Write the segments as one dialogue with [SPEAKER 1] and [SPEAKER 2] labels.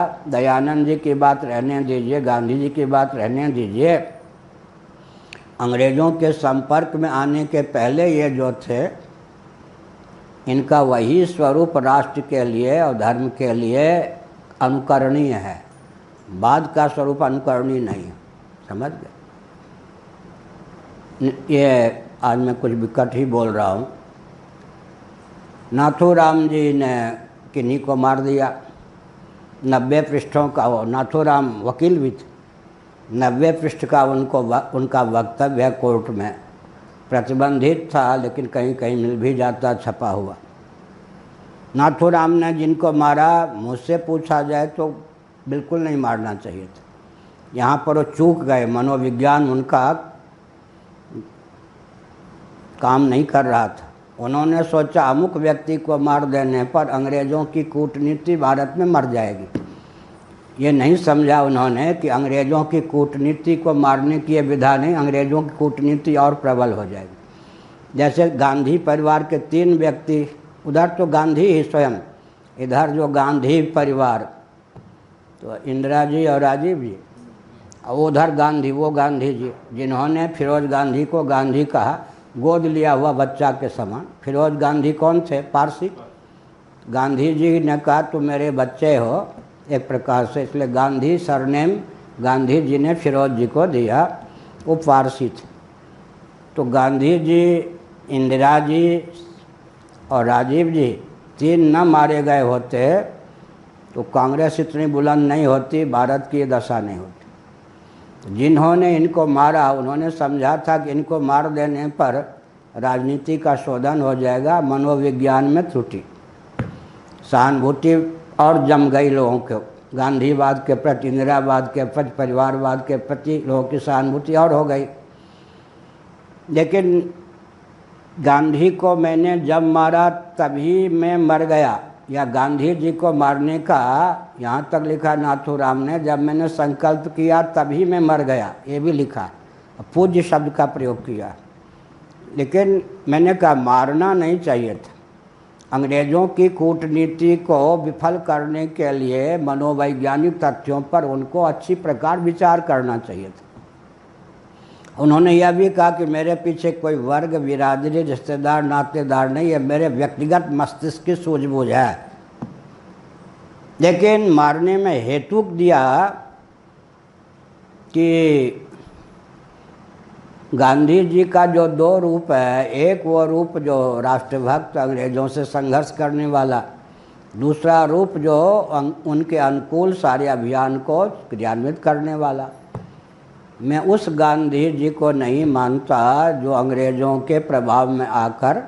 [SPEAKER 1] दयानंद जी की बात रहने दीजिए, गांधी जी की बात रहने दीजिए। अंग्रेज़ों के संपर्क में आने के पहले ये जो थे, इनका वही स्वरूप राष्ट्र के लिए और धर्म के लिए अनुकरणीय है। बाद का स्वरूप अनुकरणीय नहीं है, समझ गए। ये आज मैं कुछ विकट ही बोल रहा हूँ। नाथूराम जी ने किन्हीं को मार दिया। 90 पृष्ठों का, वो नाथूराम वकील भी थे, 90 पृष्ठ का उनका वक्तव्य है, कोर्ट में प्रतिबंधित था, लेकिन कहीं कहीं मिल भी जाता छपा हुआ। नाथूराम ने जिनको मारा, मुझसे पूछा जाए तो बिल्कुल नहीं मारना चाहिए था। यहाँ पर वो चूक गए, मनोविज्ञान उनका काम नहीं कर रहा था। उन्होंने सोचा अमुक व्यक्ति को मार देने पर अंग्रेज़ों की कूटनीति भारत में मर जाएगी। ये नहीं समझा उन्होंने कि अंग्रेज़ों की कूटनीति को मारने की ये विधा नहीं, अंग्रेज़ों की कूटनीति और प्रबल हो जाएगी। जैसे गांधी परिवार के 3 व्यक्ति, उधर तो गांधी ही स्वयं, इधर जो गांधी परिवार, तो इंदिरा जी और राजीव जी, और उधर गांधी, वो गांधी जी जिन्होंने फिरोज गांधी को गांधी कहा, गोद लिया हुआ बच्चा के समान। फिरोज गांधी कौन थे? पारसी। गांधी जी ने कहा तुम मेरे बच्चे हो एक प्रकार से, इसलिए गांधी सरनेम गांधी जी ने फिरोज जी को दिया, वो पारसी थे। तो गांधी जी, इंदिरा जी और राजीव जी 3 न मारे गए होते तो कांग्रेस इतनी बुलंद नहीं होती, भारत की दशा नहीं होती। जिन्होंने इनको मारा उन्होंने समझा था कि इनको मार देने पर राजनीति का शोधन हो जाएगा, मनोविज्ञान में त्रुटि, सहानुभूति और जम गई लोगों को, गांधीवाद के प्रति, इंदिरावाद के प्रति, परिवारवाद के प्रति लोगों की सहानुभूति और हो गई। लेकिन गांधी को मैंने जब मारा तभी मैं मर गया, या गांधी जी को मारने का यहाँ तक लिखा नाथूराम ने, जब मैंने संकल्प किया तभी मैं मर गया, ये भी लिखा, पूज्य शब्द का प्रयोग किया। लेकिन मैंने कहा मारना नहीं चाहिए था। अंग्रेज़ों की कूटनीति को विफल करने के लिए मनोवैज्ञानिक तथ्यों पर उनको अच्छी प्रकार विचार करना चाहिए था। उन्होंने यह भी कहा कि मेरे पीछे कोई वर्ग, बिरादरी, रिश्तेदार, नातेदार नहीं है, मेरे व्यक्तिगत मस्तिष्क की सूझबूझ है। लेकिन मारने में हेतु दिया कि गांधी जी का जो 2 रूप है, एक वो रूप जो राष्ट्रभक्त, अंग्रेज़ों से संघर्ष करने वाला, दूसरा रूप जो उनके अनुकूल सारे अभियान को क्रियान्वित करने वाला। मैं उस गांधी जी को नहीं मानता जो अंग्रेज़ों के प्रभाव में आकर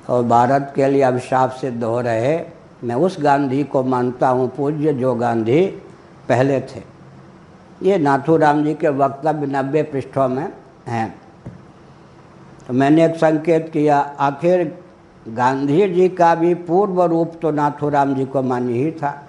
[SPEAKER 1] और भारत के लिए अभिशाप सिद्ध हो रहे। मैं उस गांधी को मानता हूँ पूज्य, जो गांधी पहले थे। ये नाथूराम जी के वक्तव्य 90 पृष्ठों में हैं। तो मैंने एक संकेत किया, आखिर गांधी जी का भी पूर्व रूप तो नाथूराम जी को मान्य ही था।